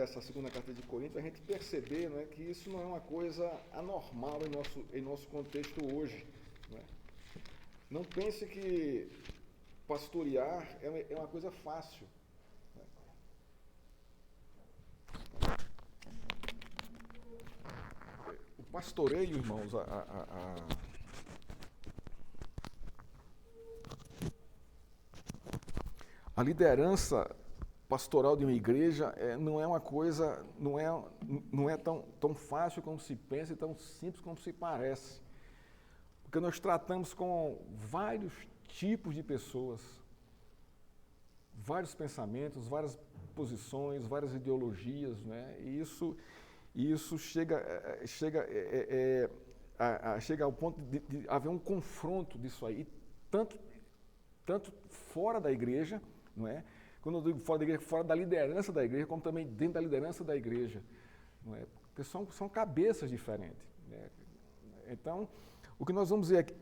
essa segunda carta de Coríntios, a gente perceber, né, que isso não é uma coisa anormal em nosso contexto hoje. Né? Não pense que pastorear é uma coisa fácil. Né? O pastoreio, irmãos, a liderança pastoral de uma igreja não é uma coisa, não é tão fácil como se pensa e tão simples como se parece. Porque nós tratamos com vários tipos de pessoas, vários pensamentos, várias posições, várias ideologias, né? E isso chega ao ponto de haver um confronto disso aí, tanto fora da igreja, não é? Quando eu digo fora da igreja, fora da liderança da igreja, como também dentro da liderança da igreja, não é? Porque são cabeças diferentes. Né? Então, o que nós vamos ver aqui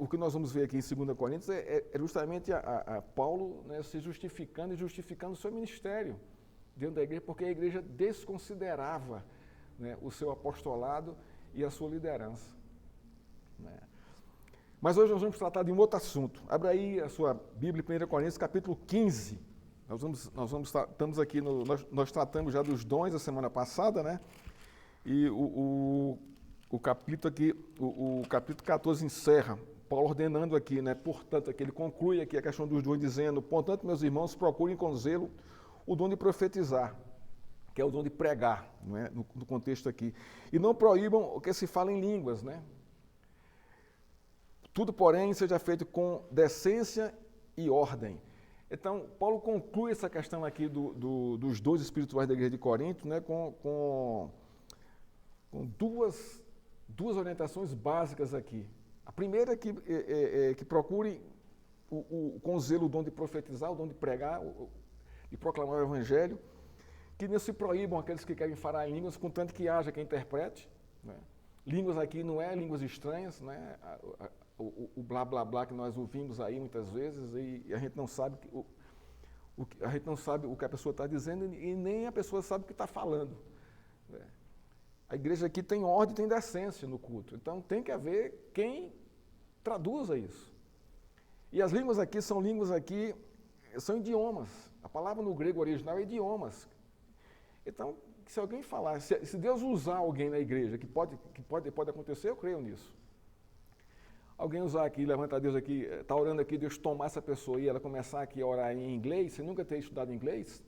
em 2 Coríntios é justamente a Paulo, né, se justificando e justificando o seu ministério dentro da igreja, porque a igreja desconsiderava, né, o seu apostolado e a sua liderança. Né? Mas hoje nós vamos tratar de um outro assunto. Abra aí a sua Bíblia, 1 Coríntios, capítulo 15. Estamos aqui, nós tratamos já dos dons a semana passada, né? E o capítulo aqui, o capítulo 14 encerra, Paulo ordenando aqui, né? Portanto, aqui ele conclui aqui a questão dos dons, dizendo: portanto, meus irmãos, procurem com zelo o dom de profetizar, que é o dom de pregar, não é? No contexto aqui. E não proíbam o que se fala em línguas, né? Tudo, porém, seja feito com decência e ordem. Então, Paulo conclui essa questão aqui dos dons espirituais da igreja de Corinto, né, com duas orientações básicas aqui. A primeira é que procure com zelo o dom de profetizar, o dom de pregar, de proclamar o evangelho, que não se proíbam aqueles que querem falar em línguas, contanto que haja quem interprete. Né? Línguas aqui não é línguas estranhas, né? O blá blá blá que nós ouvimos aí muitas vezes e a gente não sabe o que a pessoa está dizendo e nem a pessoa sabe o que está falando. Né? A igreja aqui tem ordem, tem decência no culto, então tem que haver quem traduza isso. E as línguas aqui são idiomas. A palavra no grego original é idiomas. Então, se alguém falar, se Deus usar alguém na igreja, que pode acontecer, eu creio nisso. Alguém usar aqui, levantar Deus aqui, está orando aqui, Deus tomar essa pessoa e ela começar aqui a orar em inglês, sem nunca ter estudado inglês?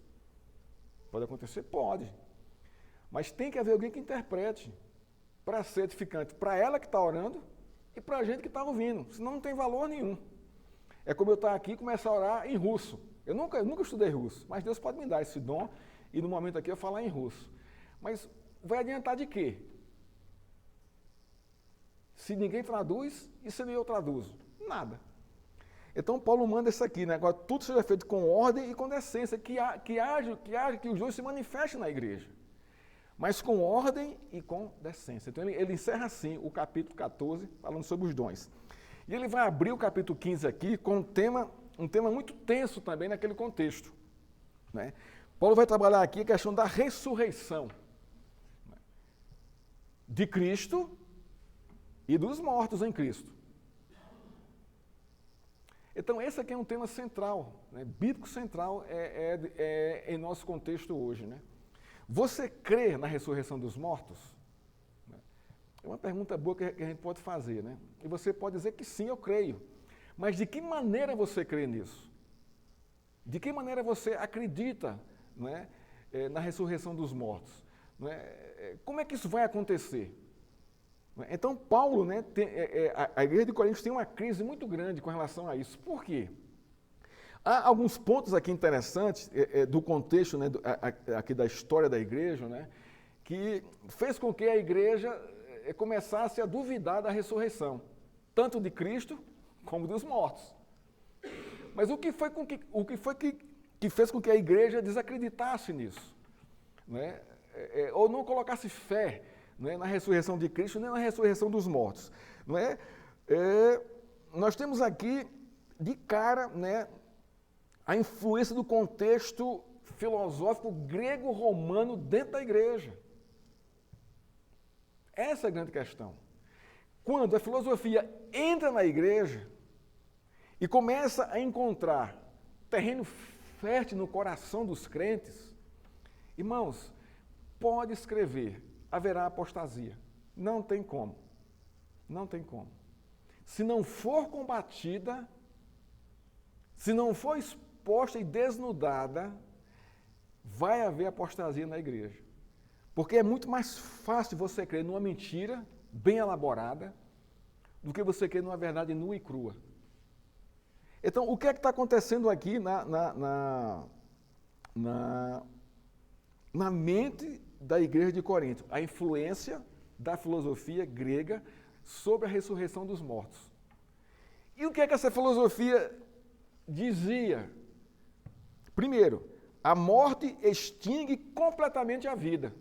Pode acontecer? Pode. Mas tem que haver alguém que interprete para ser edificante, para ela que está orando e para a gente que está ouvindo, senão não tem valor nenhum. É como eu estar aqui e começar a orar em russo. Eu nunca estudei russo, mas Deus pode me dar esse dom e no momento aqui eu falar em russo. Mas vai adiantar de quê? Se ninguém traduz e se nem eu traduzo? Nada. Então Paulo manda isso aqui, né? Agora tudo seja feito com ordem e com decência, que os dois se manifestem na igreja. Mas com ordem e com decência. Então ele encerra assim o capítulo 14, falando sobre os dons. E ele vai abrir o capítulo 15 aqui com um tema muito tenso também naquele contexto. Né? Paulo vai trabalhar aqui a questão da ressurreição de Cristo e dos mortos em Cristo. Então, esse aqui é um tema central, né? Bíblico central em nosso contexto hoje. Né? Você crê na ressurreição dos mortos? É uma pergunta boa que a gente pode fazer. Né? E você pode dizer que sim, eu creio. Mas de que maneira você crê nisso? De que maneira você acredita, né, na ressurreição dos mortos? Né? Como é que isso vai acontecer? Então, Paulo, né, a igreja de Corinto tem uma crise muito grande com relação a isso. Por quê? Há alguns pontos aqui interessantes do contexto, né, aqui da história da igreja, né, que fez com que a igreja começasse a duvidar da ressurreição, tanto de Cristo como dos mortos. Mas o que foi que fez com que a igreja desacreditasse nisso? Né? Ou não colocasse fé, não é, na ressurreição de Cristo, nem na ressurreição dos mortos. Não é? Nós temos aqui, de cara, né, a influência do contexto filosófico grego-romano dentro da igreja. Essa é a grande questão. Quando a filosofia entra na igreja e começa a encontrar terreno fértil no coração dos crentes, irmãos, pode escrever, haverá apostasia. Não tem como. Não tem como. Se não for combatida, se não for exposta e desnudada, vai haver apostasia na igreja. Porque é muito mais fácil você crer numa mentira bem elaborada do que você crer numa verdade nua e crua. Então, o que é que está acontecendo aqui na mente da igreja de Corinto? A influência da filosofia grega sobre a ressurreição dos mortos. E o que é que essa filosofia dizia? Primeiro, a morte extingue completamente a vida.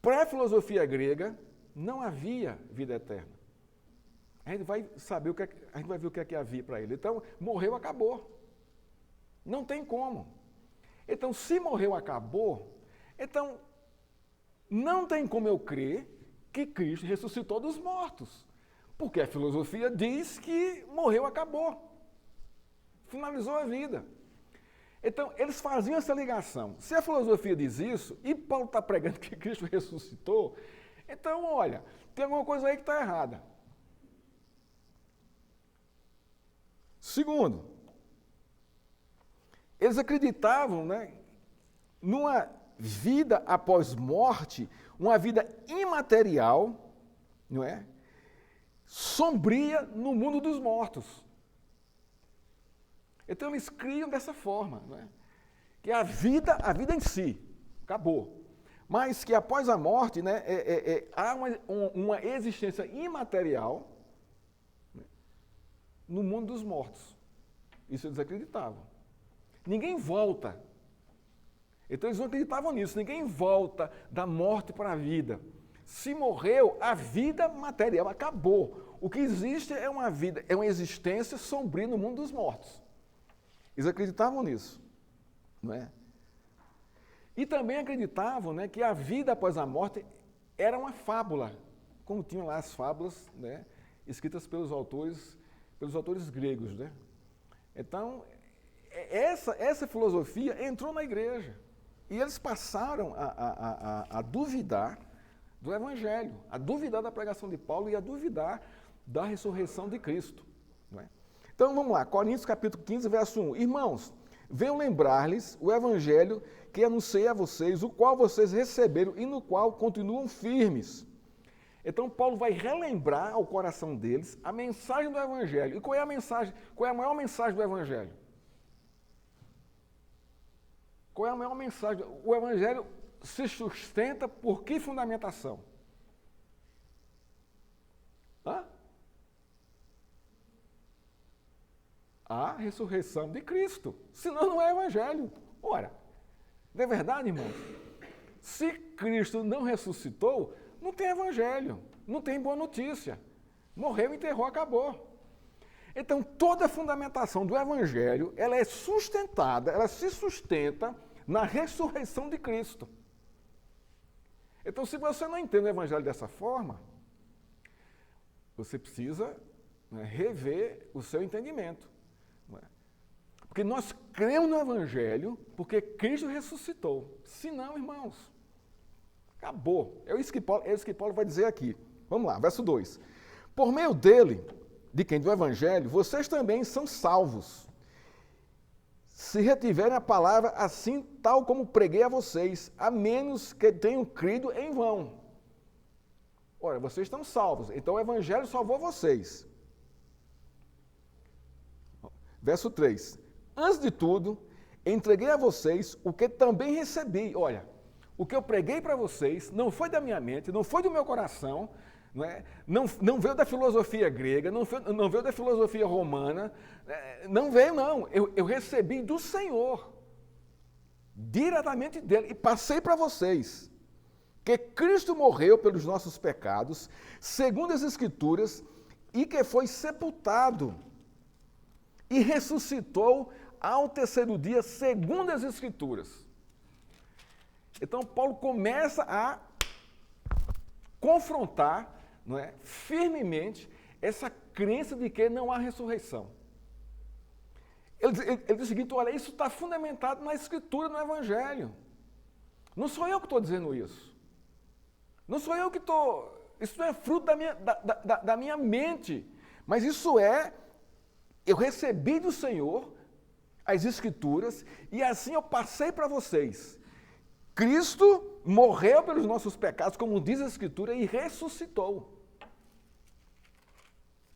Para a filosofia grega, não havia vida eterna. A gente vai saber a gente vai ver o que é que havia para ele. Então, morreu, acabou. Não tem como. Então, se morreu, acabou, então não tem como eu crer que Cristo ressuscitou dos mortos. Porque a filosofia diz que morreu, acabou. Finalizou a vida. Então, eles faziam essa ligação. Se a filosofia diz isso, e Paulo está pregando que Cristo ressuscitou, então, olha, tem alguma coisa aí que está errada. Segundo, eles acreditavam, numa vida após morte, uma vida imaterial, não é? Sombria no mundo dos mortos. Então eles criam dessa forma, não é? Que a vida em si, acabou. Mas que após a morte, há uma existência imaterial, né, no mundo dos mortos. Isso eles acreditavam. Ninguém volta. Então eles não acreditavam nisso, ninguém volta da morte para a vida. Se morreu, a vida material acabou. O que existe é uma vida, é uma existência sombria no mundo dos mortos. Eles acreditavam nisso, não é? E também acreditavam, que a vida após a morte era uma fábula, como tinham lá as fábulas, escritas pelos autores gregos, né? Então, essa filosofia entrou na igreja e eles passaram a duvidar do Evangelho, a duvidar da pregação de Paulo e a duvidar da ressurreição de Cristo, não é? Então, vamos lá, Coríntios capítulo 15, verso 1. Irmãos, venho lembrar-lhes o evangelho que anunciei a vocês, o qual vocês receberam e no qual continuam firmes. Então, Paulo vai relembrar ao coração deles a mensagem do evangelho. E qual é a mensagem? Qual é a maior mensagem do evangelho? Qual é a maior mensagem? O evangelho se sustenta por que fundamentação? A ressurreição de Cristo. Senão não é evangelho. Ora, não é verdade, irmãos? Se Cristo não ressuscitou, não tem evangelho, não tem boa notícia. Morreu, enterrou, acabou. Então, toda a fundamentação do evangelho, ela é sustentada, ela se sustenta na ressurreição de Cristo. Então, se você não entende o evangelho dessa forma, você precisa rever o seu entendimento. Porque nós cremos no Evangelho porque Cristo ressuscitou. Se não, irmãos, acabou. É isso que Paulo vai dizer aqui. Vamos lá, verso 2. Por meio dele, de quem? Do Evangelho, vocês também são salvos. Se retiverem a palavra assim, tal como preguei a vocês, a menos que tenham crido em vão. Ora, vocês estão salvos, então o Evangelho salvou vocês. Verso 3. Antes de tudo, entreguei a vocês o que também recebi. Olha, o que eu preguei para vocês não foi da minha mente, não foi do meu coração, não veio da filosofia grega, não veio da filosofia romana, não veio não. Eu recebi do Senhor, diretamente dele, e passei para vocês que Cristo morreu pelos nossos pecados, segundo as Escrituras, e que foi sepultado e ressuscitou ao terceiro dia, segundo as Escrituras. Então, Paulo começa a confrontar, não é, firmemente essa crença de que não há ressurreição. Ele diz o seguinte: olha, isso está fundamentado na Escritura, no Evangelho. Não sou eu que estou dizendo isso. Não sou eu que estou... Isso não é fruto da minha mente. Mas isso é... Eu recebi do Senhor as Escrituras e assim eu passei para vocês. Cristo morreu pelos nossos pecados, como diz a Escritura, e ressuscitou.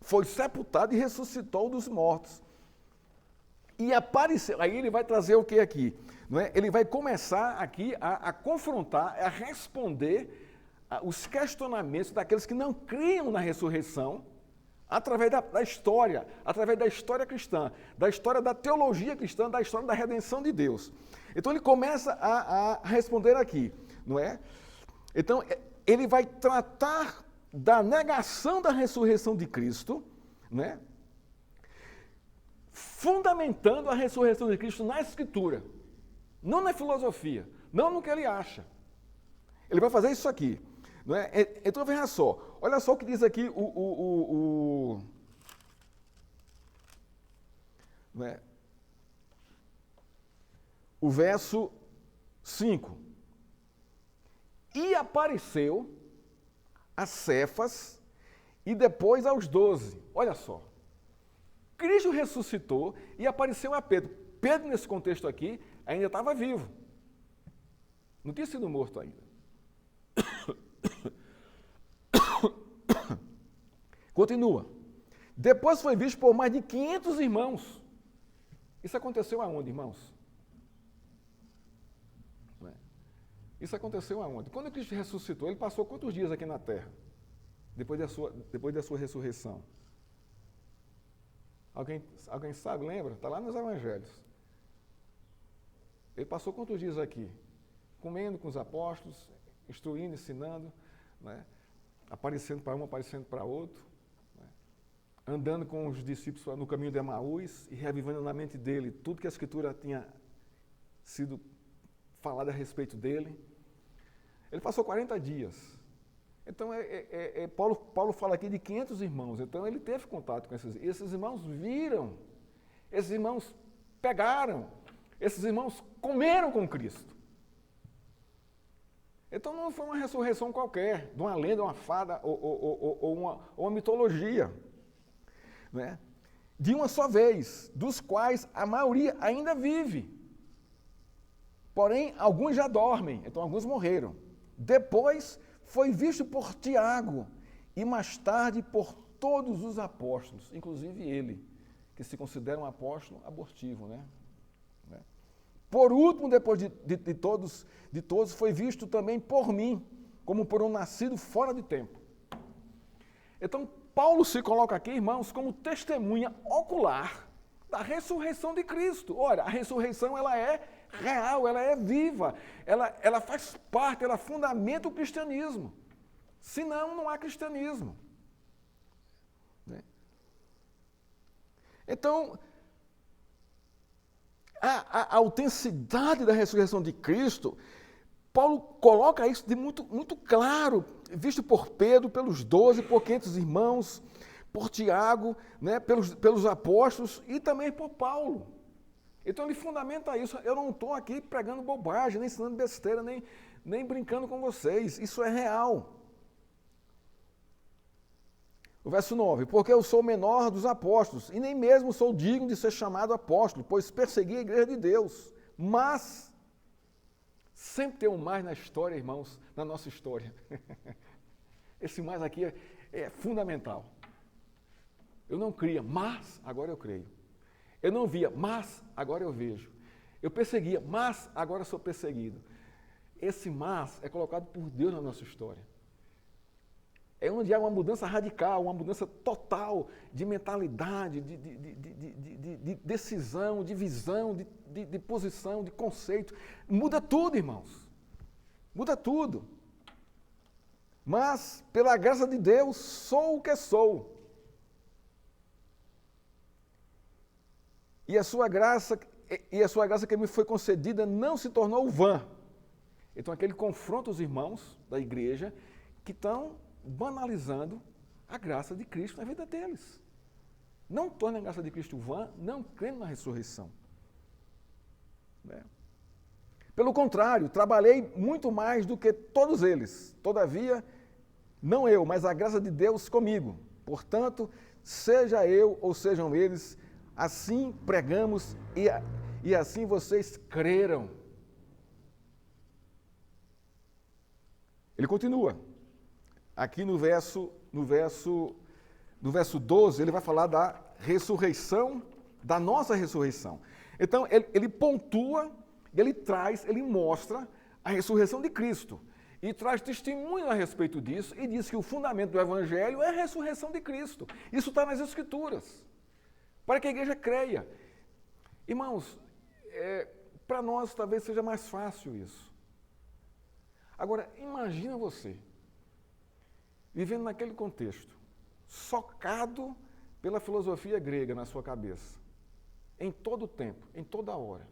Foi sepultado e ressuscitou dos mortos. E apareceu, aí ele vai trazer o que aqui? Não é? Ele vai começar aqui a confrontar, a responder os questionamentos daqueles que não criam na ressurreição, através da história cristã, da história da teologia cristã, da história da redenção de Deus. Então ele começa a responder aqui, não é? Então ele vai tratar da negação da ressurreição de Cristo, né? Fundamentando a ressurreição de Cristo na Escritura, não na filosofia, não no que ele acha. Ele vai fazer isso aqui. Não é? Então veja só, olha só o que diz aqui não é? O verso 5. E apareceu a Cefas e depois aos 12. Olha só. Cristo ressuscitou e apareceu a Pedro. Pedro, nesse contexto aqui, ainda estava vivo. Não tinha sido morto ainda. Continua. Depois foi visto por mais de 500 irmãos. Isso aconteceu aonde, irmãos? Isso aconteceu aonde? Quando Cristo ressuscitou, ele passou quantos dias aqui na terra? Depois da sua ressurreição? Alguém sabe, lembra? Está lá nos evangelhos. Ele passou quantos dias aqui? Comendo com os apóstolos, instruindo, ensinando, né? Aparecendo para um, aparecendo para outro, né? Andando com os discípulos no caminho de Emaús e revivendo na mente dele tudo que a Escritura tinha sido falada a respeito dele. Ele passou 40 dias. Então, Paulo fala aqui de 500 irmãos. Então, ele teve contato com esses irmãos viram, esses irmãos pegaram, esses irmãos comeram com Cristo. Então, não foi uma ressurreição qualquer, de uma lenda, uma fada ou uma mitologia. Né? De uma só vez, dos quais a maioria ainda vive. Porém, alguns já dormem, então alguns morreram. Depois foi visto por Tiago e mais tarde por todos os apóstolos, inclusive ele, que se considera um apóstolo abortivo, né? Por último, depois de todos, foi visto também por mim, como por um nascido fora de tempo. Então, Paulo se coloca aqui, irmãos, como testemunha ocular da ressurreição de Cristo. Ora, a ressurreição, ela é real, ela é viva, ela faz parte, ela fundamenta o cristianismo. Senão, não há cristianismo. Né? Então, a autenticidade da ressurreição de Cristo, Paulo coloca isso de muito claro, visto por Pedro, pelos 12, por 500 irmãos, por Tiago, né, pelos apóstolos e também por Paulo. Então ele fundamenta isso. Eu não estou aqui pregando bobagem, nem ensinando besteira, nem brincando com vocês. Isso é real. O verso 9, porque eu sou o menor dos apóstolos, e nem mesmo sou digno de ser chamado apóstolo, pois persegui a igreja de Deus. Mas, sempre tem um mais na história, irmãos, na nossa história. Esse mais aqui é fundamental. Eu não cria, mas agora eu creio. Eu não via, mas agora eu vejo. Eu perseguia, mas agora sou perseguido. Esse mas é colocado por Deus na nossa história. É onde há uma mudança radical, uma mudança total de mentalidade, de decisão, de visão, de posição, de conceito. Muda tudo, irmãos. Muda tudo. Mas, pela graça de Deus, sou o que sou. E a sua graça e a sua graça que me foi concedida não se tornou vã. Então, aquele confronta os irmãos da igreja que estão banalizando a graça de Cristo na vida deles. Não torne a graça de Cristo vã, não crendo na ressurreição. Né? Pelo contrário, trabalhei muito mais do que todos eles. Todavia, não eu, mas a graça de Deus comigo. Portanto, seja eu ou sejam eles, assim pregamos e assim vocês creram. Ele continua. Aqui no verso 12, ele vai falar da ressurreição, da nossa ressurreição. Então, ele pontua, ele mostra a ressurreição de Cristo. E traz testemunho a respeito disso e diz que o fundamento do Evangelho é a ressurreição de Cristo. Isso está nas Escrituras, para que a igreja creia. Irmãos, para nós talvez seja mais fácil isso. Agora, imagina você, vivendo naquele contexto, socado pela filosofia grega na sua cabeça, em todo o tempo, em toda hora.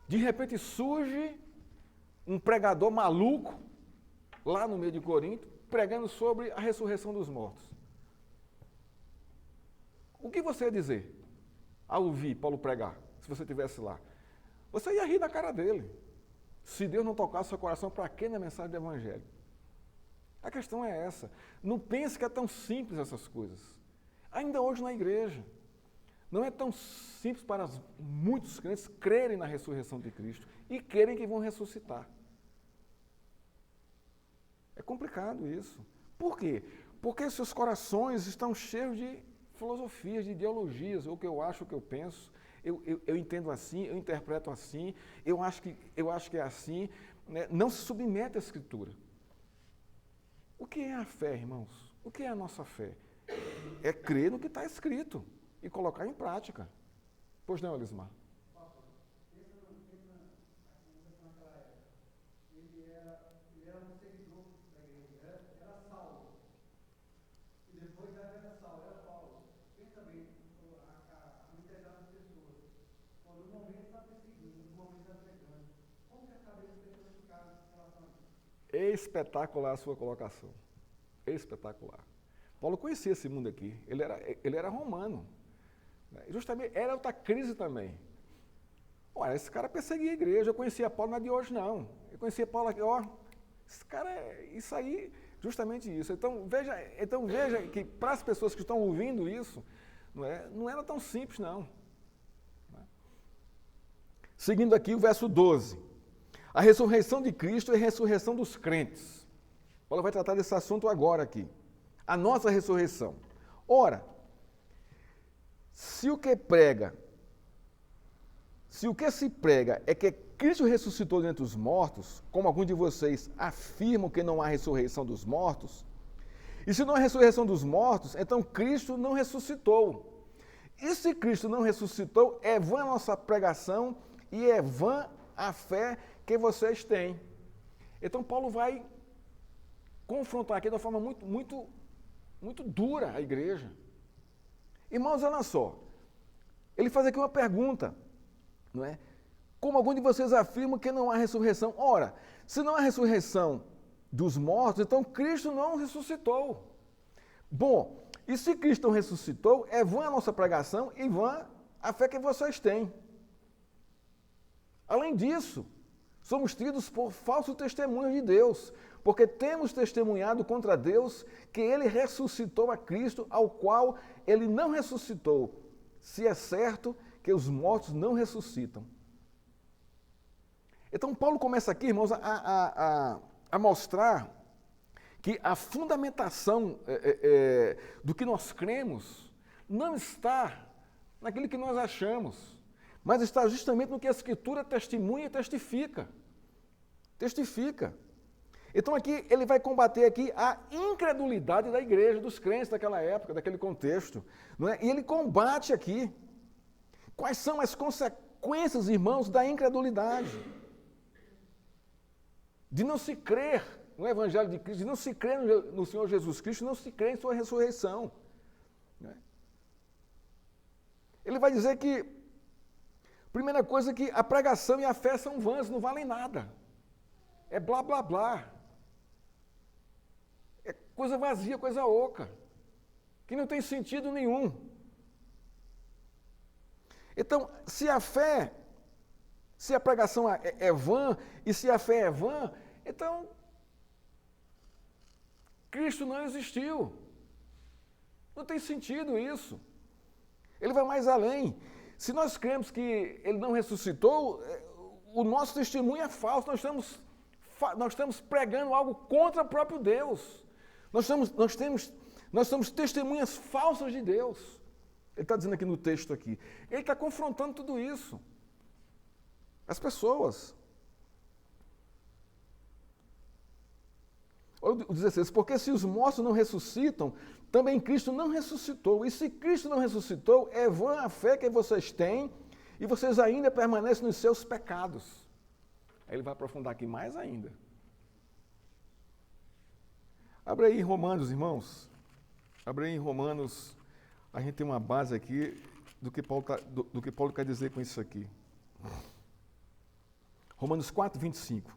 De repente surge um pregador maluco, lá no meio de Corinto, pregando sobre a ressurreição dos mortos. O que você ia dizer ao ouvir Paulo pregar, se você estivesse lá? Você ia rir da cara dele. Se Deus não tocasse seu coração, para que na mensagem do Evangelho? A questão é essa. Não pense que é tão simples essas coisas. Ainda hoje na igreja, não é tão simples para muitos crentes crerem na ressurreição de Cristo e crerem que vão ressuscitar. É complicado isso. Por quê? Porque seus corações estão cheios de filosofias, de ideologias, o que eu acho, o que eu penso, eu entendo assim, eu interpreto assim, eu acho que é assim, né? Não se submete à Escritura. O que é a fé, irmãos? O que é a nossa fé? É crer no que está escrito e colocar em prática. Pois não, Elismar? Espetacular a sua colocação. Espetacular. Paulo conhecia esse mundo aqui. Ele era romano. Justamente, era outra crise também. Olha, esse cara perseguia a igreja. Eu conhecia Paulo, não é de hoje, não. Eu conhecia Paulo aqui, esse cara isso aí, justamente isso. Então veja que para as pessoas que estão ouvindo isso, não era tão simples, não. Seguindo aqui o verso 12. A ressurreição de Cristo é a ressurreição dos crentes. Paulo vai tratar desse assunto agora aqui. A nossa ressurreição. Ora, se o que se prega é que Cristo ressuscitou dentre os mortos, como alguns de vocês afirmam que não há ressurreição dos mortos, e se não há ressurreição dos mortos, então Cristo não ressuscitou. E se Cristo não ressuscitou, é vã a nossa pregação e é vã a fé que vocês têm. Então Paulo vai confrontar aqui de uma forma muito dura a igreja. Irmãos, olha só. Ele faz aqui uma pergunta, não é? Como alguns de vocês afirmam que não há ressurreição. Ora, se não há ressurreição dos mortos, então Cristo não ressuscitou. Bom, e se Cristo não ressuscitou, é vã a nossa pregação e vã a fé que vocês têm. Além disso, somos tidos por falso testemunho de Deus, porque temos testemunhado contra Deus que Ele ressuscitou a Cristo, ao qual Ele não ressuscitou, se é certo que os mortos não ressuscitam. Então, Paulo começa aqui, irmãos, a mostrar que a fundamentação do que nós cremos não está naquilo que nós achamos, mas está justamente no que a Escritura testemunha e testifica. Testifica. Então aqui ele vai combater aqui a incredulidade da igreja, dos crentes daquela época, daquele contexto. Não é? E ele combate aqui. Quais são as consequências, irmãos, da incredulidade? De não se crer no Evangelho de Cristo, de não se crer no Senhor Jesus Cristo, não se crer em sua ressurreição. Não é? Ele vai dizer que Primeira coisa é que a pregação e a fé são vãs, não valem nada. É blá, blá, blá. É coisa vazia, coisa oca, que não tem sentido nenhum. Então, se a pregação é vã, e se a fé é vã, então, Cristo não existiu. Não tem sentido isso. Ele vai mais além. Se nós cremos que ele não ressuscitou, o nosso testemunho é falso. Nós estamos pregando algo contra o próprio Deus. Nós somos testemunhas falsas de Deus. Ele está dizendo aqui no texto aqui. Ele está confrontando tudo isso. As pessoas. Olha o 16. Porque se os mortos não ressuscitam, também Cristo não ressuscitou. E se Cristo não ressuscitou, é vã a fé que vocês têm e vocês ainda permanecem nos seus pecados. Aí ele vai aprofundar aqui mais ainda. Abre aí Romanos, irmãos. Abre aí em Romanos. A gente tem uma base aqui do que Paulo quer dizer com isso aqui. Romanos 4, 25.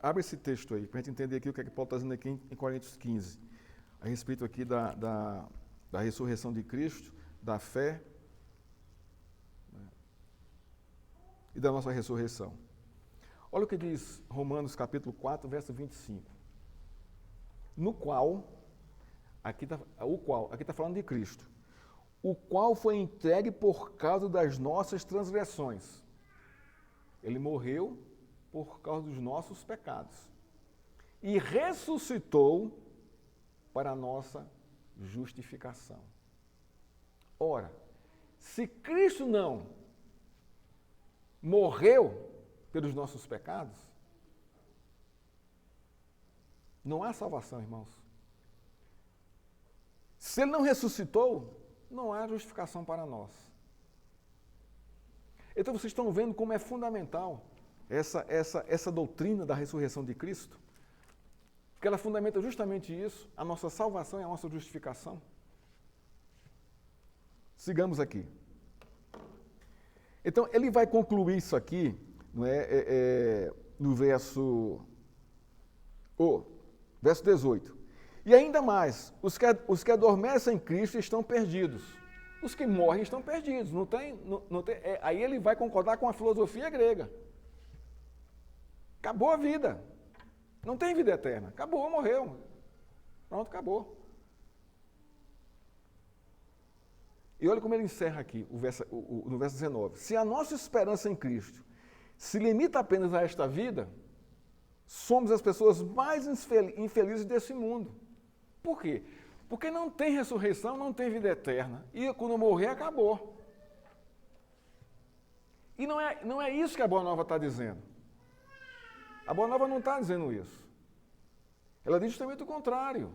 Abre esse texto aí, para a gente entender aqui o que é que Paulo está dizendo aqui em Coríntios 15. A respeito aqui da ressurreição de Cristo, da fé, né, e da nossa ressurreição. Olha o que diz Romanos capítulo 4, verso 25. No qual, aqui está falando de Cristo, o qual foi entregue por causa das nossas transgressões. Ele morreu por causa dos nossos pecados. E ressuscitou para a nossa justificação. Ora, se Cristo não morreu pelos nossos pecados, não há salvação, irmãos. Se ele não ressuscitou, não há justificação para nós. Então vocês estão vendo como é fundamental essa doutrina da ressurreição de Cristo, porque ela fundamenta justamente isso, a nossa salvação e a nossa justificação. Sigamos aqui. Então, ele vai concluir isso aqui, não no verso 18. E ainda mais, os que adormecem em Cristo estão perdidos. Os que morrem estão perdidos. Aí ele vai concordar com a filosofia grega. Acabou a vida. Não tem vida eterna. Acabou, morreu. Pronto, acabou. E olha como ele encerra aqui, no verso 19. Se a nossa esperança em Cristo se limita apenas a esta vida, somos as pessoas mais infelizes desse mundo. Por quê? Porque não tem ressurreição, não tem vida eterna. E quando morrer, acabou. E não é isso que a Boa Nova está dizendo. A Boa Nova não está dizendo isso. Ela diz justamente o contrário.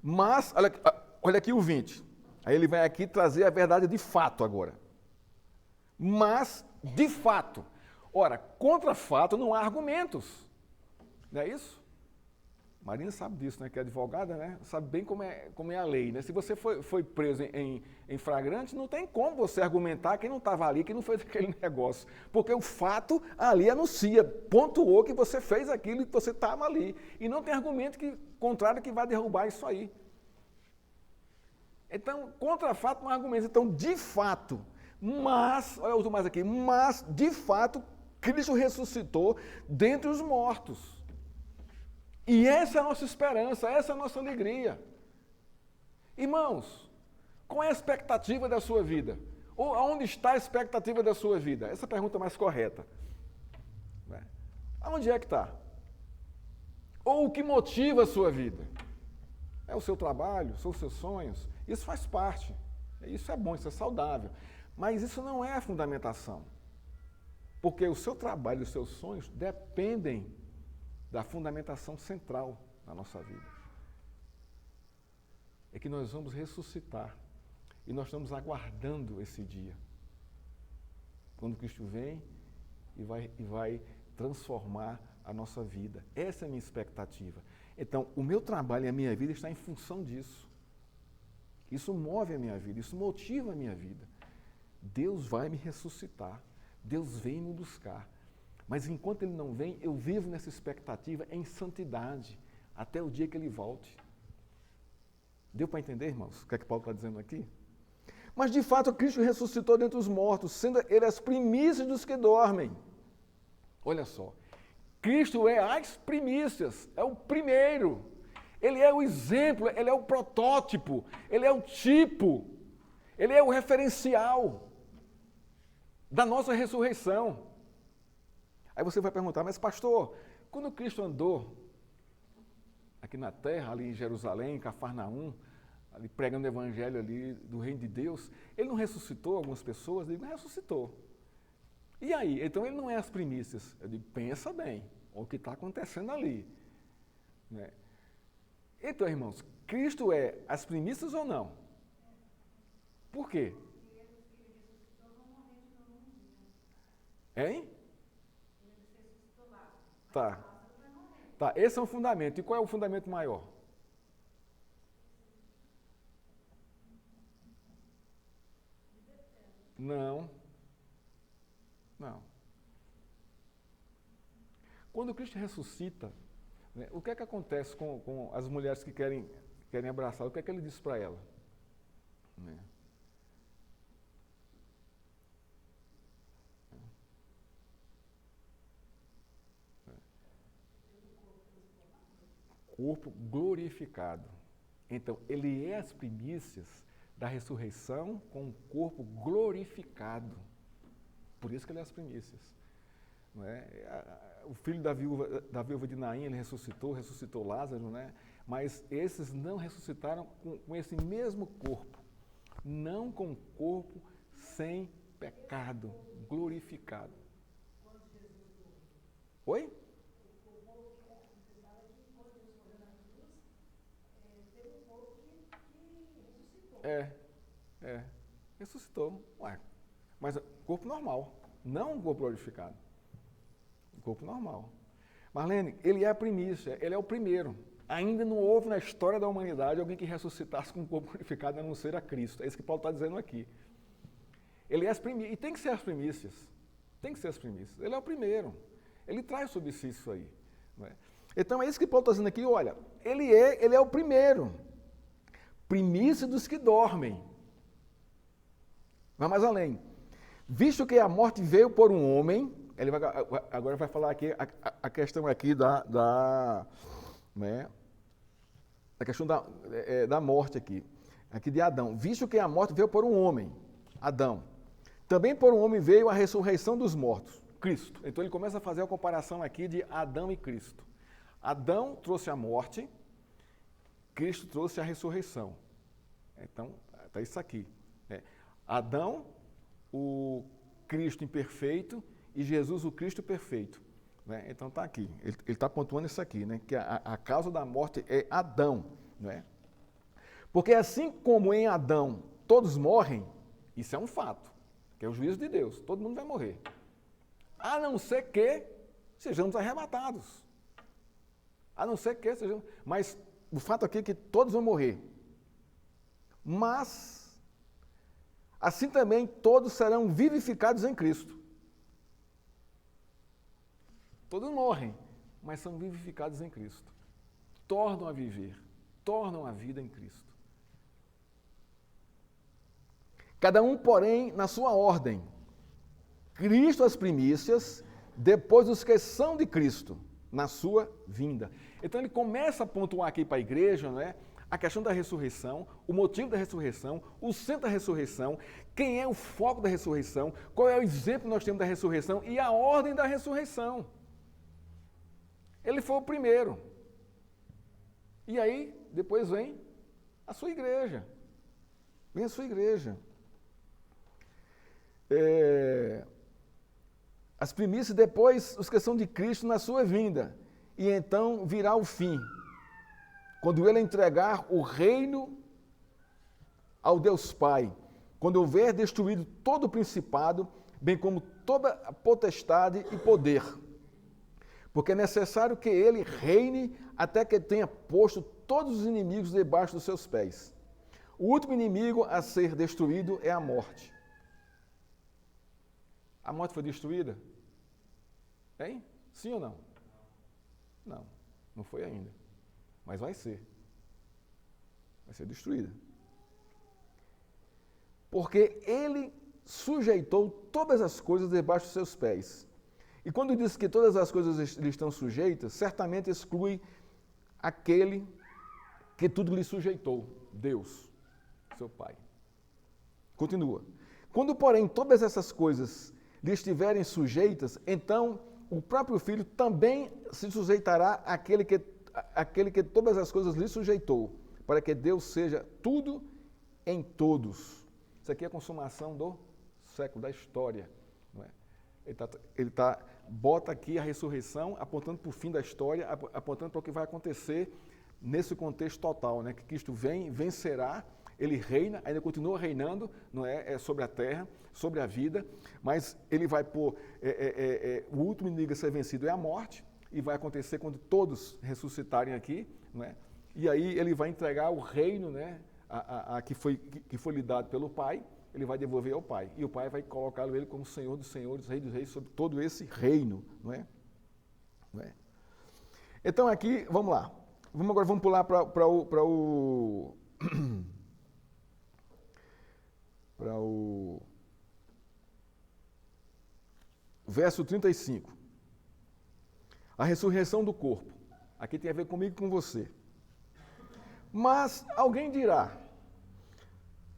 Mas, olha aqui o 20. Aí ele vai aqui trazer a verdade de fato agora. Mas, de fato. Ora, contra fato não há argumentos. Não é isso? Marina sabe disso, né? Que é advogada, né? Sabe bem como é a lei, né? Se você foi preso em flagrante, não tem como você argumentar que não estava ali, que não fez aquele negócio. Porque o fato ali anuncia, pontuou que você fez aquilo e que você estava ali. E não tem argumento contrário que vai derrubar isso aí. Então, contra fato não há argumento. Então, de fato, mas, olha, eu uso mais aqui, mas, de fato, Cristo ressuscitou dentre os mortos. E essa é a nossa esperança, essa é a nossa alegria. Irmãos, qual é a expectativa da sua vida? Ou aonde está a expectativa da sua vida? Essa é a pergunta mais correta. Aonde é que está? Ou o que motiva a sua vida? É o seu trabalho, são os seus sonhos? Isso faz parte. Isso é bom, isso é saudável. Mas isso não é a fundamentação. Porque o seu trabalho e os seus sonhos dependem da fundamentação central da nossa vida. É que nós vamos ressuscitar. E nós estamos aguardando esse dia. Quando Cristo vem e vai transformar a nossa vida. Essa é a minha expectativa. Então, o meu trabalho e a minha vida está em função disso. Isso move a minha vida, isso motiva a minha vida. Deus vai me ressuscitar, Deus vem me buscar. Mas enquanto Ele não vem, eu vivo nessa expectativa em santidade, até o dia que Ele volte. Deu para entender, irmãos, o que é que Paulo está dizendo aqui? Mas, de fato, Cristo ressuscitou dentre os mortos, sendo Ele as primícias dos que dormem. Olha só, Cristo é as primícias, é o primeiro. Ele é o exemplo, Ele é o protótipo, Ele é o tipo, Ele é o referencial da nossa ressurreição. Aí você vai perguntar, mas pastor, quando Cristo andou aqui na terra, ali em Jerusalém, em Cafarnaum, ali pregando o evangelho ali do reino de Deus, Ele não ressuscitou algumas pessoas? Ele não ressuscitou. E aí? Então Ele não é as primícias. Eu digo, pensa bem, o que está acontecendo ali. Né? Então, irmãos, Cristo é as primícias ou não? Por quê? Hein? Tá. Tá, esse é um fundamento. E qual é o fundamento maior? Não. Não. Quando Cristo ressuscita, né, o que é que acontece com as mulheres que querem abraçar? O que é que ele diz para ela? Né? Corpo glorificado. Então, ele é as primícias da ressurreição com o corpo glorificado. Por isso que ele é as primícias. Não é? O filho da viúva de Naim, ele ressuscitou Lázaro, né? Mas esses não ressuscitaram com esse mesmo corpo. Não com o corpo sem pecado, glorificado. Oi? Ressuscitou. Ué, mas corpo normal, não um corpo glorificado. Corpo normal. Marlene, ele é a primícia, ele é o primeiro. Ainda não houve na história da humanidade alguém que ressuscitasse com um corpo glorificado a não ser a Cristo. É isso que Paulo está dizendo aqui. Ele é as primícias, e tem que ser as primícias. Tem que ser as primícias. Ele é o primeiro. Ele traz sobre si isso aí. Não é? Então é isso que Paulo está dizendo aqui, olha, ele é o primeiro. Primícia dos que dormem. Vai mais além. Visto que a morte veio por um homem, ele agora vai falar aqui a questão aqui da questão da morte aqui de Adão. Visto que a morte veio por um homem, Adão, também por um homem veio a ressurreição dos mortos, Cristo. Então ele começa a fazer a comparação aqui de Adão e Cristo. Adão trouxe a morte, Cristo trouxe a ressurreição. Então, está isso aqui. Né? Adão, o Cristo imperfeito, e Jesus, o Cristo perfeito. Né? Então, está aqui. Ele está pontuando isso aqui, né? Que a causa da morte é Adão. Né? Porque assim como em Adão todos morrem, isso é um fato, que é o juízo de Deus. Todo mundo vai morrer. A não ser que sejamos arrebatados. A não ser que sejamos... Mas o fato aqui é que todos vão morrer. Mas, assim também, todos serão vivificados em Cristo. Todos morrem, mas são vivificados em Cristo. Tornam a viver, tornam a vida em Cristo. Cada um, porém, na sua ordem. Cristo as primícias, depois os que são de Cristo, na sua vinda. Então ele começa a pontuar aqui para a igreja, não é? A questão da ressurreição, o motivo da ressurreição, o centro da ressurreição, quem é o foco da ressurreição, qual é o exemplo que nós temos da ressurreição e a ordem da ressurreição. Ele foi o primeiro. E aí, depois vem a sua igreja. Vem a sua igreja. As primícias, depois os que são de Cristo na sua vinda. E então virá o fim. Quando ele entregar o reino ao Deus Pai, quando houver destruído todo o principado, bem como toda a potestade e poder. Porque é necessário que ele reine até que tenha posto todos os inimigos debaixo dos seus pés. O último inimigo a ser destruído é a morte. A morte foi destruída? Hein? Sim ou não? Não, não foi ainda. Mas vai ser. Vai ser destruída. Porque ele sujeitou todas as coisas debaixo dos seus pés. E quando diz que todas as coisas lhe estão sujeitas, certamente exclui aquele que tudo lhe sujeitou, Deus, seu Pai. Continua. Quando, porém, todas essas coisas lhe estiverem sujeitas, então o próprio Filho também se sujeitará àquele que todas as coisas lhe sujeitou, para que Deus seja tudo em todos. Isso aqui é a consumação do século, da história. Não é? Ele bota aqui a ressurreição, apontando para o fim da história, apontando para o que vai acontecer nesse contexto total, né? Que Cristo vem, vencerá, ele reina, ainda continua reinando, não é? Sobre a terra, sobre a vida, mas ele vai pôr, o último inimigo a ser vencido é a morte, e vai acontecer quando todos ressuscitarem aqui, não é? E aí ele vai entregar o reino, né? Que foi lhe dado pelo Pai, ele vai devolver ao Pai. E o Pai vai colocá-lo ele como Senhor dos Senhores, Rei dos Reis, sobre todo esse reino, não é? Não é? Então aqui, vamos lá. Vamos pular para o verso 35. A ressurreição do corpo. Aqui tem a ver comigo e com você. Mas alguém dirá,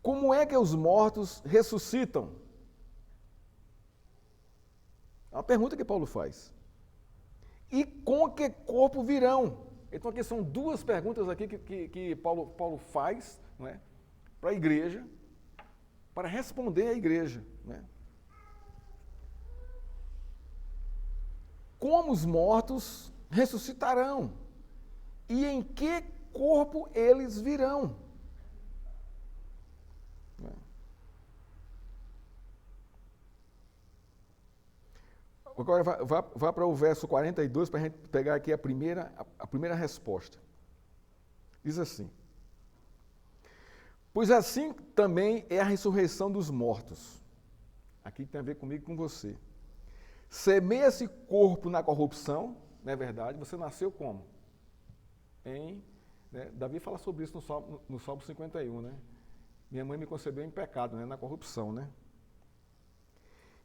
como é que os mortos ressuscitam? É uma pergunta que Paulo faz. E com que corpo virão? Então aqui são duas perguntas aqui que Paulo faz, não é? Para a igreja, para responder à igreja. Não é? Como os mortos ressuscitarão? E em que corpo eles virão? Agora vá para o verso 42 para a gente pegar aqui a primeira resposta. Diz assim: pois assim também é a ressurreição dos mortos. Aqui tem a ver comigo e com você. Semeia-se corpo na corrupção, não é verdade? Você nasceu como? Né? Davi fala sobre isso no Salmo 51, né? Minha mãe me concebeu em pecado, né? Na corrupção, né?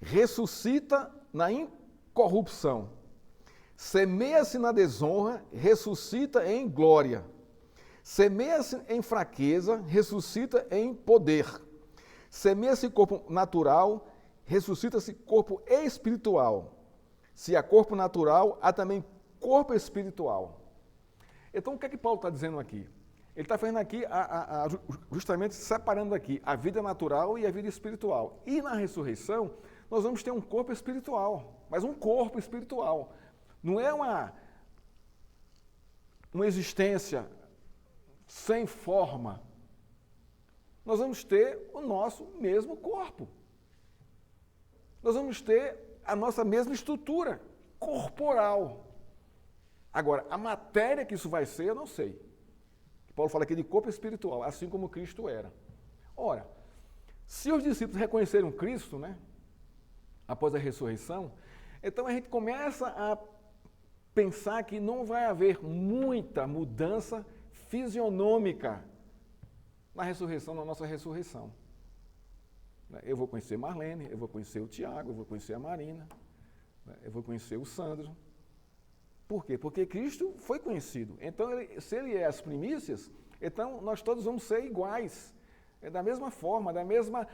Ressuscita na incorrupção. Semeia-se na desonra, ressuscita em glória. Semeia-se em fraqueza, ressuscita em poder. Semeia-se corpo natural, ressuscita-se corpo espiritual. Se há corpo natural, há também corpo espiritual. Então, o que é que Paulo está dizendo aqui? Ele está fazendo aqui, justamente separando aqui a vida natural e a vida espiritual. E na ressurreição, nós vamos ter um corpo espiritual, mas um corpo espiritual. Não é uma existência sem forma. Nós vamos ter o nosso mesmo corpo. Nós vamos ter a nossa mesma estrutura corporal. Agora, a matéria que isso vai ser, eu não sei. Paulo fala aqui de corpo espiritual, assim como Cristo era. Ora, se os discípulos reconheceram Cristo, né, após a ressurreição, então a gente começa a pensar que não vai haver muita mudança fisionômica na ressurreição, na nossa ressurreição. Eu vou conhecer Marlene, eu vou conhecer o Tiago, eu vou conhecer a Marina, eu vou conhecer o Sandro. Por quê? Porque Cristo foi conhecido. Então, se ele é as primícias, então nós todos vamos ser iguais, da mesma forma, da mesma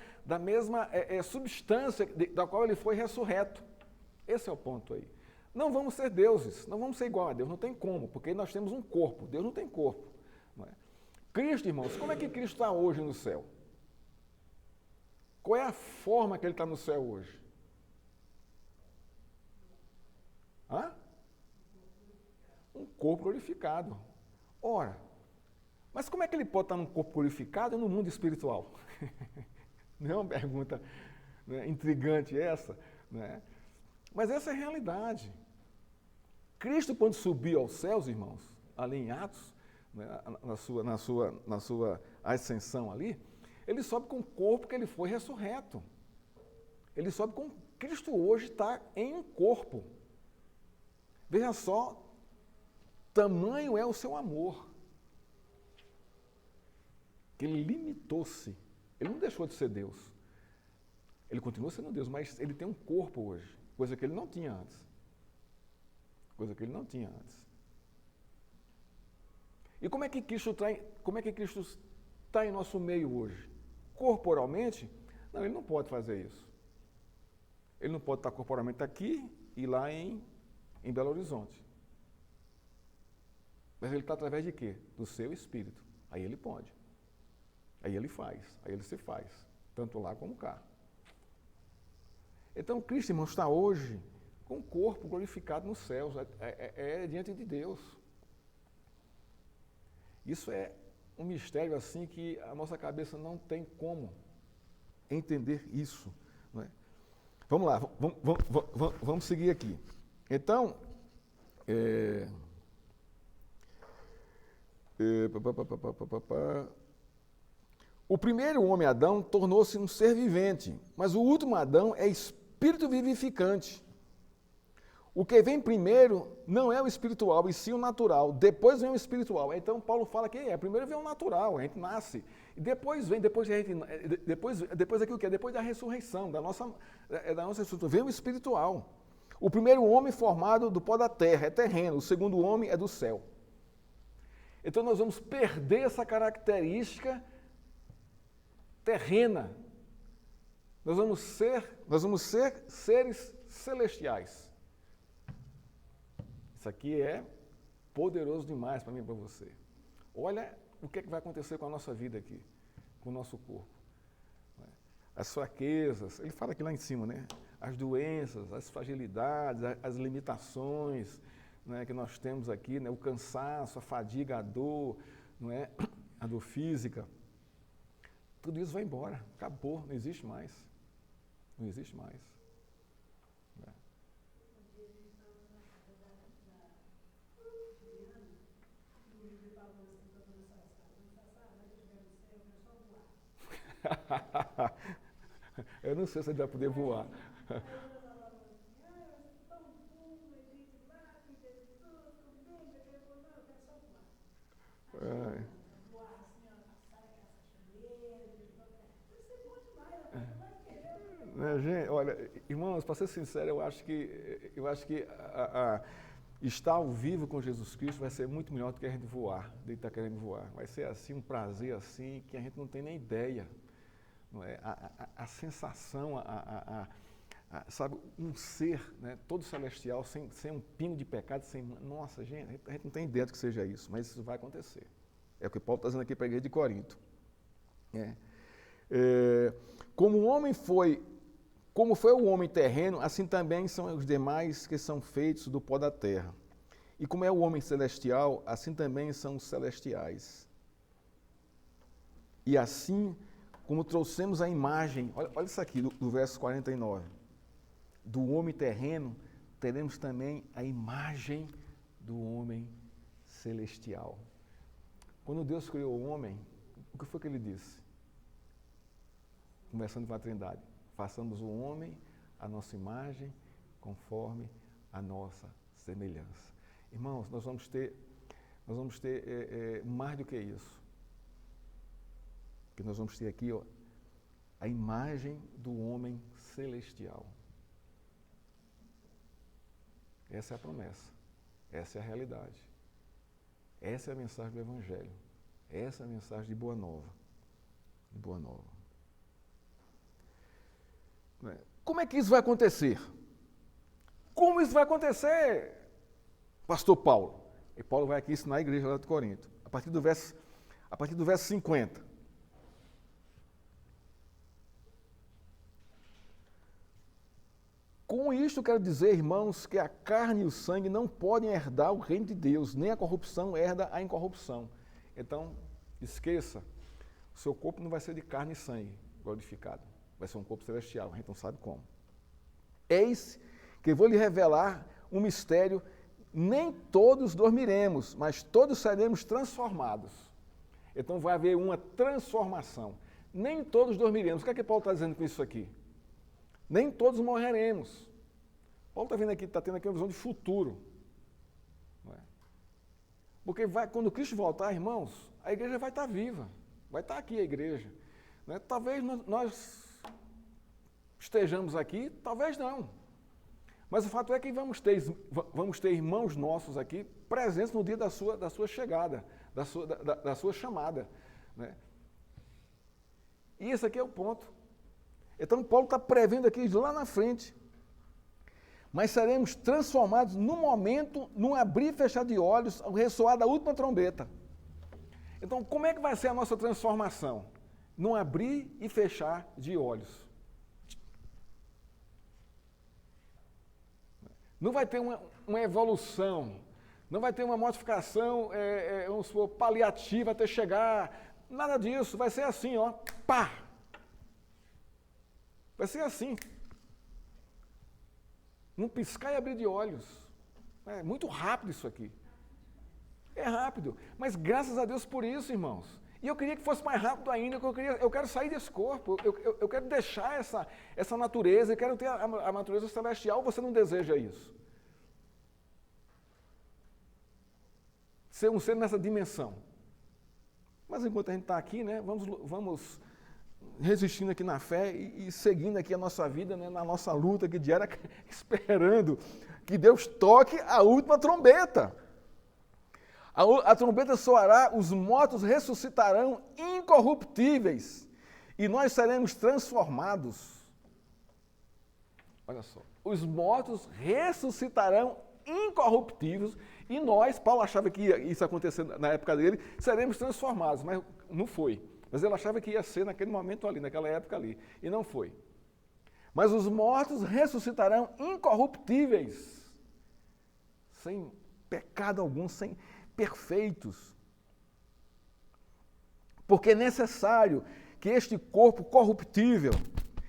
substância da qual ele foi ressurreto. Esse é o ponto aí. Não vamos ser deuses, não vamos ser igual a Deus, não tem como, porque nós temos um corpo, Deus não tem corpo. Não é? Cristo, irmãos, como é que Cristo está hoje no céu? Qual é a forma que ele está no céu hoje? Hã? Um corpo glorificado. Ora, mas como é que ele pode estar num corpo glorificado e no mundo espiritual? Não é uma pergunta, né, intrigante essa, né? Mas essa é a realidade. Cristo, quando subiu aos céus, irmãos, ali em Atos, né, na sua a ascensão ali, ele sobe com o corpo que ele foi ressurreto. Ele sobe com Cristo hoje está em um corpo. Veja só, tamanho é o seu amor. Que ele limitou-se. Ele não deixou de ser Deus. Ele continua sendo Deus, mas ele tem um corpo hoje, coisa que ele não tinha antes. Coisa que ele não tinha antes. E como é que Cristo está em nosso meio hoje? Corporalmente? Não, ele não pode fazer isso. Ele não pode estar corporalmente aqui e lá em Belo Horizonte. Mas ele está através de quê? Do seu Espírito. Aí ele pode. Aí ele faz. Aí ele se faz. Tanto lá como cá. Então, Cristo, irmãos, está hoje com o corpo glorificado nos céus. É diante de Deus. Isso é um mistério assim que a nossa cabeça não tem como entender isso. Não é? Vamos lá, vamos seguir aqui. Então, o primeiro homem, Adão, tornou-se um ser vivente, mas o último Adão é espírito vivificante. O que vem primeiro não é o espiritual, e sim o natural. Depois vem o espiritual. Então, Paulo fala que primeiro vem o natural, a gente nasce. E depois aquilo que é, depois da ressurreição, da nossa estrutura, vem o espiritual. O primeiro homem formado do pó da terra é terreno, o segundo homem é do céu. Então, nós vamos perder essa característica terrena. Nós vamos ser seres celestiais. Isso aqui é poderoso demais para mim e para você. Olha o que vai acontecer com a nossa vida aqui, com o nosso corpo. As fraquezas, ele fala aqui lá em cima, né? As doenças, as fragilidades, as limitações, né, que nós temos aqui, né? O cansaço, a fadiga, a dor, não é? A dor física. Tudo isso vai embora, acabou, não existe mais. Não existe mais. Eu não sei se ele vai poder voar. Gente, olha, irmãos, para ser sincero, eu acho que estar ao vivo com Jesus Cristo vai ser muito melhor do que a gente voar, de estar querendo voar. Vai ser assim um prazer assim que a gente não tem nem ideia. Não é? A sensação, sabe, um ser, né, todo celestial, sem um pingo de pecado, nossa, gente, a gente não tem ideia do que seja isso, mas isso vai acontecer. É o que Paulo está dizendo aqui para a igreja de Corinto. Como foi o homem terreno, assim também são os demais que são feitos do pó da terra. E como é o homem celestial, assim também são os celestiais. E assim como trouxemos a imagem, olha isso aqui, do verso 49, do homem terreno, teremos também a imagem do homem celestial. Quando Deus criou o homem, o que foi que ele disse? Começando com a Trindade, façamos o homem a nossa imagem, conforme a nossa semelhança. Irmãos, nós vamos ter mais do que isso. Que nós vamos ter aqui, ó, a imagem do homem celestial. Essa é a promessa. Essa é a realidade. Essa é a mensagem do Evangelho. Essa é a mensagem de Boa Nova. De Boa Nova. Como é que isso vai acontecer? Como isso vai acontecer, pastor Paulo? E Paulo vai aqui ensinar a igreja lá de Corinto. A partir do verso 50. Com isto quero dizer, irmãos, que a carne e o sangue não podem herdar o reino de Deus, nem a corrupção herda a incorrupção. Então, esqueça, o seu corpo não vai ser de carne e sangue glorificado, vai ser um corpo celestial, a gente não sabe como. Eis que vou lhe revelar um mistério, nem todos dormiremos, mas todos seremos transformados. Então vai haver uma transformação. Nem todos dormiremos. O que é que Paulo está dizendo com isso aqui? Nem todos morreremos. Paulo está vendo aqui, está tendo aqui uma visão de futuro. Não é? Porque quando Cristo voltar, irmãos, a igreja vai estar viva. Vai estar aqui a igreja. Não é? Talvez nós estejamos aqui, talvez não. Mas o fato é que vamos ter irmãos nossos aqui presentes no dia da sua chegada, da sua chamada. Né? E esse aqui é o ponto. Então, Paulo está prevendo aqui lá na frente. Mas seremos transformados no momento, num abrir e fechar de olhos, ao ressoar da última trombeta. Então, como é que vai ser a nossa transformação? Num abrir e fechar de olhos. Não vai ter uma evolução, não vai ter uma modificação, vamos supor, paliativa até chegar, nada disso, vai ser assim, ó, pá! Vai ser assim. Num piscar e abrir de olhos. É muito rápido isso aqui. É rápido, mas graças a Deus por isso, irmãos. E eu queria que fosse mais rápido ainda, eu quero sair desse corpo, eu quero deixar essa natureza, eu quero ter a natureza celestial, você não deseja isso? Ser um ser nessa dimensão. Mas enquanto a gente está aqui, né, vamos resistindo aqui na fé e seguindo aqui a nossa vida, né, na nossa luta aqui diária, esperando que Deus toque a última trombeta. A trombeta soará, os mortos ressuscitarão incorruptíveis e nós seremos transformados. Olha só, os mortos ressuscitarão incorruptíveis e nós, Paulo achava que ia isso acontecer na época dele, seremos transformados, mas não foi. Mas ele achava que ia ser naquele momento ali, naquela época ali, e não foi. Mas os mortos ressuscitarão incorruptíveis, sem pecado algum, sem perfeitos. Porque é necessário que este corpo corruptível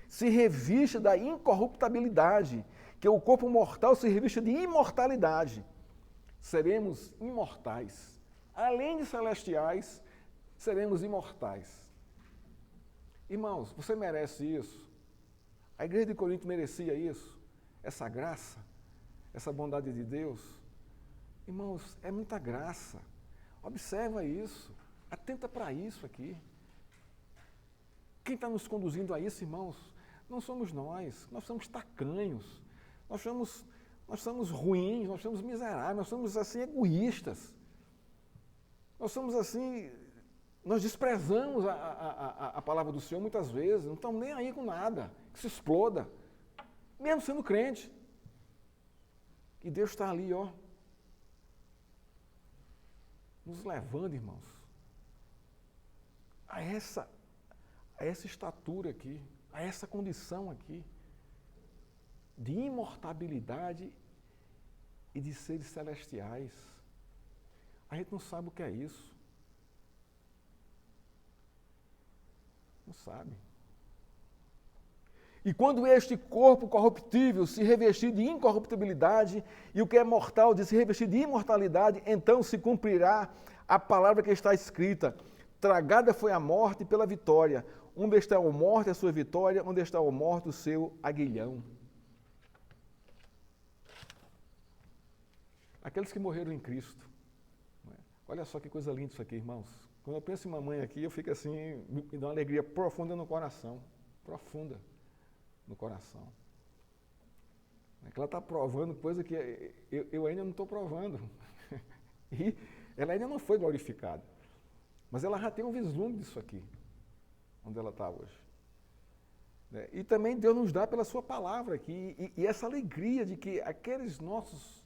se revista da incorruptibilidade, que o corpo mortal se revista de imortalidade. Seremos imortais. Além de celestiais, seremos imortais. Irmãos, você merece isso? A igreja de Corinto merecia isso? Essa graça? Essa bondade de Deus? Irmãos, é muita graça. Observa isso. Atenta para isso aqui. Quem está nos conduzindo a isso, irmãos? Não somos nós. Nós somos tacanhos. Nós somos ruins, nós somos miseráveis, nós somos assim egoístas. Nós somos assim, nós desprezamos a palavra do Senhor muitas vezes, não estamos nem aí com nada, que se exploda, mesmo sendo crente. E Deus está ali, ó, nos levando, irmãos, a essa estatura aqui, a essa condição aqui, de imortabilidade e de seres celestiais. A gente não sabe o que é isso. Não sabe. E quando este corpo corruptível se revestir de incorruptibilidade e o que é mortal de se revestir de imortalidade, então se cumprirá a palavra que está escrita: tragada foi a morte pela vitória. Onde está a morte, a sua vitória? Onde está a morte, o seu aguilhão? Aqueles que morreram em Cristo. Olha só que coisa linda isso aqui, irmãos. Quando eu penso em mamãe aqui, eu fico assim, me dá uma alegria profunda no coração. Profunda no coração. É que ela está provando coisa que eu ainda não estou provando. E ela ainda não foi glorificada. Mas ela já tem um vislumbre disso aqui, onde ela está hoje. E também Deus nos dá pela sua palavra aqui, e essa alegria de que aqueles nossos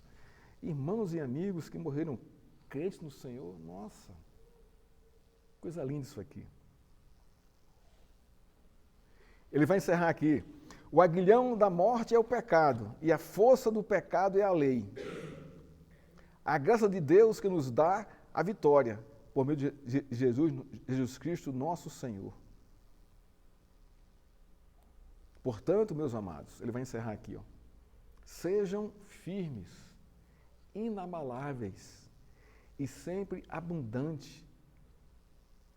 irmãos e amigos que morreram crentes no Senhor, nossa, coisa linda isso aqui. Ele vai encerrar aqui. O aguilhão da morte é o pecado, e a força do pecado é a lei. A graça de Deus que nos dá a vitória, por meio de Jesus Cristo, nosso Senhor. Portanto, meus amados, ele vai encerrar aqui, ó. Sejam firmes, inabaláveis e sempre abundantes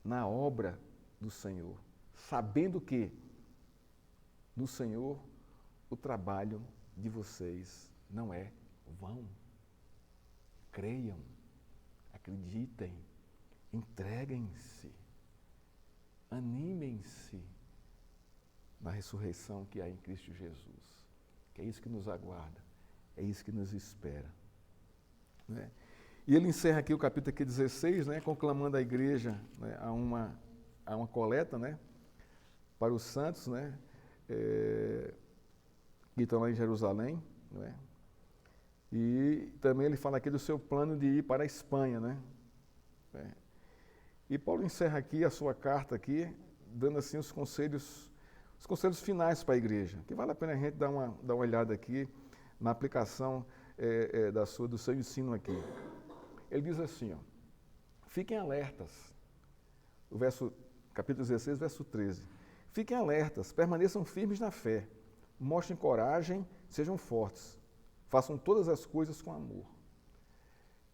na obra do Senhor, sabendo que no Senhor o trabalho de vocês não é vão. Creiam, acreditem, entreguem-se, animem-se na ressurreição que há em Cristo Jesus, que é isso que nos aguarda, é isso que nos espera. Né? E ele encerra aqui o capítulo aqui 16, né, conclamando a igreja, né, a uma coleta, né, para os santos, né, que estão lá em Jerusalém. Né? E também ele fala aqui do seu plano de ir para a Espanha. Né? E Paulo encerra aqui a sua carta, aqui, dando assim os conselhos finais para a igreja, que vale a pena a gente dar uma olhada aqui na aplicação do seu ensino aqui. Ele diz assim, ó, fiquem alertas, capítulo 16, verso 13. Fiquem alertas, permaneçam firmes na fé, mostrem coragem, sejam fortes, façam todas as coisas com amor.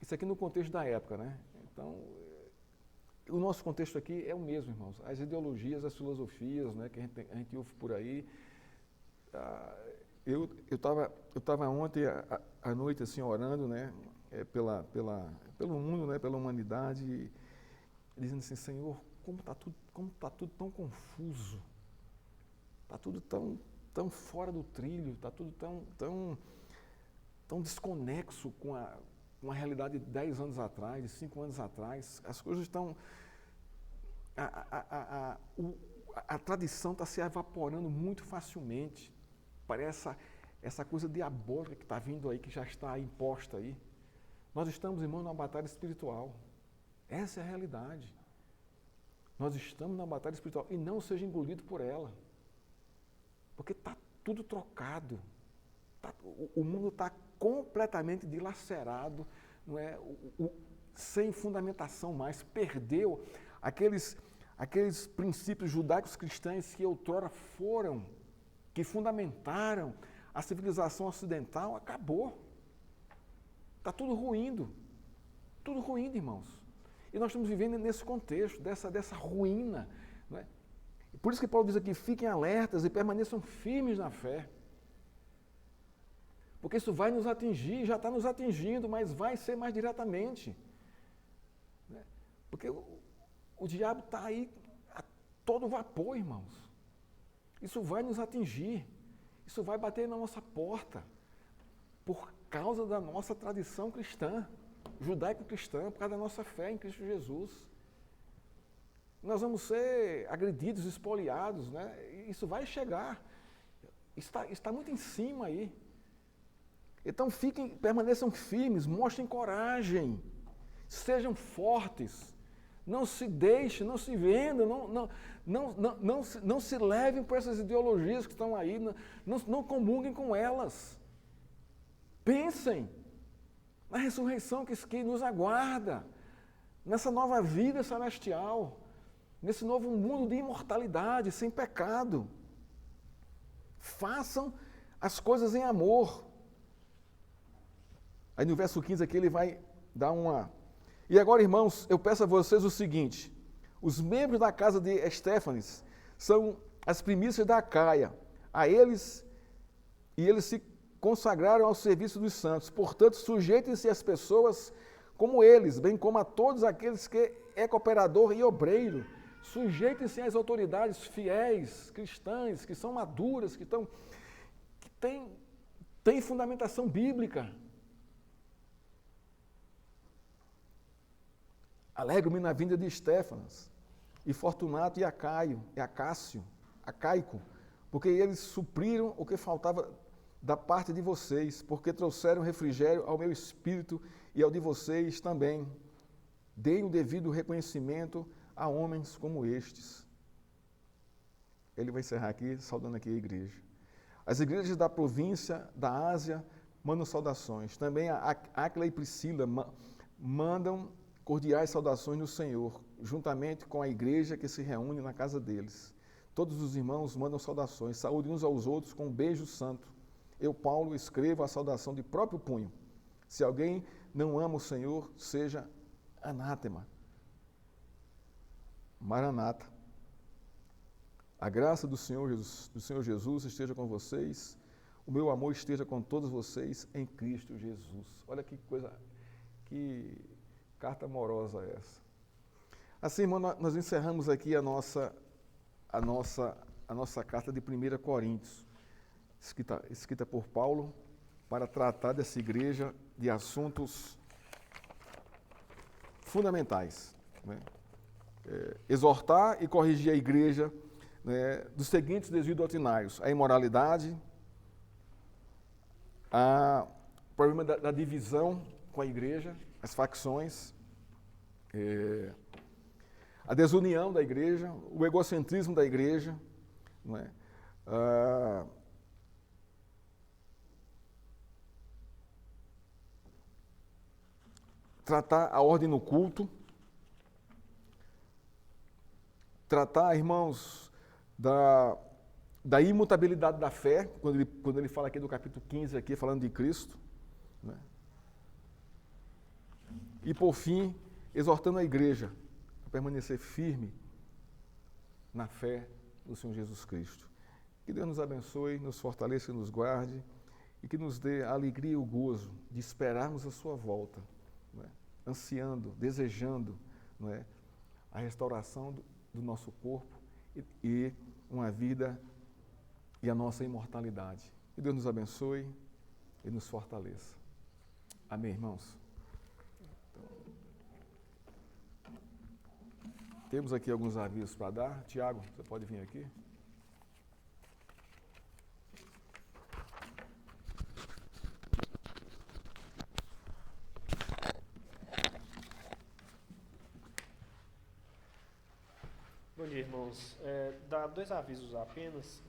Isso aqui no contexto da época, né? Então, o nosso contexto aqui é o mesmo, irmãos. As ideologias, as filosofias, né, que a gente ouve por aí. Eu estava ontem à noite assim, orando, né, pelo mundo, né, pela humanidade, dizendo assim, Senhor, como tá tudo tão confuso, está tudo tão fora do trilho, está tudo tão desconexo com a realidade de 10 anos atrás, de 5 anos atrás. As coisas estão... A tradição está se evaporando muito facilmente. Parece essa coisa diabólica que está vindo aí, que já está imposta aí. Nós estamos, irmãos, numa batalha espiritual. Essa é a realidade. Nós estamos numa batalha espiritual e não seja engolido por ela. Porque está tudo trocado. O mundo está completamente dilacerado, não é? Sem fundamentação mais. Perdeu aqueles princípios judaicos cristãos que outrora foram, que fundamentaram a civilização ocidental, acabou. Está tudo ruindo, irmãos. E nós estamos vivendo nesse contexto, dessa ruína. Não é? Por isso que Paulo diz aqui, fiquem alertas e permaneçam firmes na fé. Porque isso vai nos atingir, já está nos atingindo, mas vai ser mais diretamente. Né? Porque o diabo está aí a todo vapor, irmãos. Isso vai nos atingir, isso vai bater na nossa porta, por causa da nossa tradição cristã, judaico-cristã, por causa da nossa fé em Cristo Jesus. Nós vamos ser agredidos, espoliados, né? Isso vai chegar, está muito em cima aí. Então permaneçam firmes, mostrem coragem, sejam fortes, não se deixem, não se vendam, não se levem por essas ideologias que estão aí, não comunguem com elas. Pensem na ressurreição que nos aguarda, nessa nova vida celestial, nesse novo mundo de imortalidade, sem pecado. Façam as coisas em amor. Aí no verso 15 aqui ele vai dar uma... E agora, irmãos, eu peço a vocês o seguinte, os membros da casa de Estéfanes são as primícias da Acaia, eles se consagraram ao serviço dos santos, portanto, sujeitem-se às pessoas como eles, bem como a todos aqueles que é cooperador e obreiro, sujeitem-se às autoridades fiéis, cristãs, que são maduras, que têm fundamentação bíblica. Alegro-me na vinda de Estéfanas, e Fortunato e Acaico, porque eles supriram o que faltava da parte de vocês, porque trouxeram refrigério ao meu espírito e ao de vocês também. Deem o devido reconhecimento a homens como estes. Ele vai encerrar aqui, saudando aqui a igreja. As igrejas da província da Ásia mandam saudações. Também a Áquila e Priscila mandam cordiais saudações no Senhor, juntamente com a igreja que se reúne na casa deles. Todos os irmãos mandam saudações, saúde uns aos outros com um beijo santo. Eu, Paulo, escrevo a saudação de próprio punho. Se alguém não ama o Senhor, seja anátema. Maranata. A graça do Senhor Jesus esteja com vocês. O meu amor esteja com todos vocês em Cristo Jesus. Olha que coisa, que carta amorosa é essa. Assim, irmão, nós encerramos aqui a nossa carta de 1 Coríntios, escrita por Paulo, para tratar dessa igreja de assuntos fundamentais, né? Exortar e corrigir a igreja, né, dos seguintes desvios doutrinários: a imoralidade, o problema da divisão com a igreja, as facções, a desunião da igreja, o egocentrismo da igreja, não é? Tratar a ordem no culto, tratar, irmãos, da imutabilidade da fé, quando ele fala aqui do capítulo 15, aqui, falando de Cristo, né? E, por fim, exortando a igreja a permanecer firme na fé do Senhor Jesus Cristo. Que Deus nos abençoe, nos fortaleça e nos guarde, e que nos dê a alegria e o gozo de esperarmos a sua volta, não é? Ansiando, desejando, não é? A restauração do nosso corpo e uma vida e a nossa imortalidade. Que Deus nos abençoe e nos fortaleça. Amém, irmãos? Temos aqui alguns avisos para dar. Tiago, você pode vir aqui? Bom dia, irmãos. Dá 2 avisos apenas.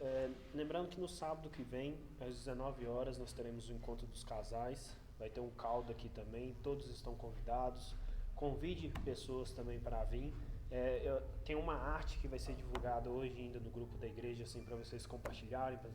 Lembrando que no sábado que vem, às 19 horas, nós teremos o encontro dos casais. Vai ter um caldo aqui também, todos estão convidados. Convide pessoas também para vir. Tem uma arte que vai ser divulgada hoje ainda no grupo da igreja, assim, para vocês compartilharem, para